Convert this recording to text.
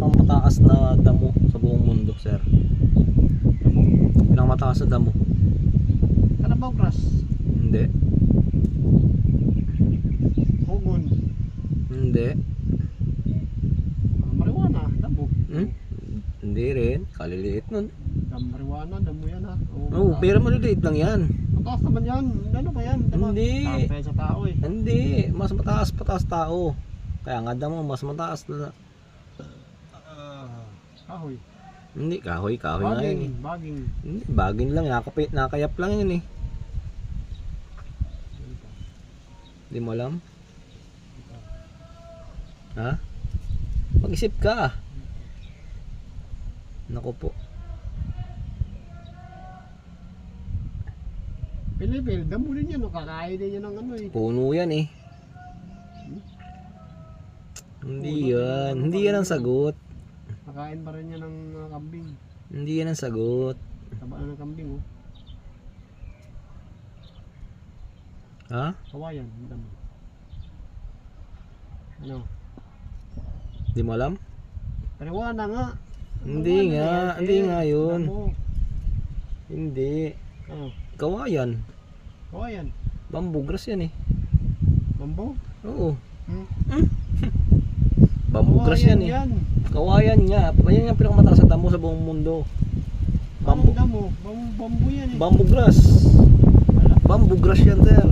pinakamataas na damo sa buong mundo, sir? Pinakamataas na damo? Kalabaw grass. Hindi. Hugon. Hindi. Marijuana, damo. Hindi rin. Kaliliit nun. Marijuana, damo yan ha. Oo, pero maliliit lang yan. Mataas naman yan. Ano ba yan? Hindi. Tapay sa tao eh. Hindi. Mas mataas tao. Kaya nga damo, mas mataas na. Kahoy. Hindi, kahoy nga yan eh. Baging. Hindi, bagin lang. Nakayap lang yun eh. Hindi mo alam? Ha? Mag-isip ka. Naku po. Pilipil, damo din yan. Kakain din yan ng ano eh. Puno yan eh. Hindi yan. Hindi yan ang sagot. Kakain pa rin yan ng kambing. Hindi yan ang sagot. Taba na ng kambing oh. Ha? Kawayan, damo. Ano? Hindi mo alam? Marijuana nga. Hindi nga. Hindi nga yun. Damo. Hindi. Ano? Kawayan. Kawayan. Bamboo grass yan eh. Bambo? Oo. Hmm? Bamboo grass yan eh. Kawayan nga. Yan yung pinakamataas na damo sa buong mundo. Bambo. Damo. Bambo yan eh. Bamboo grass. Bamboo grass yan, sir.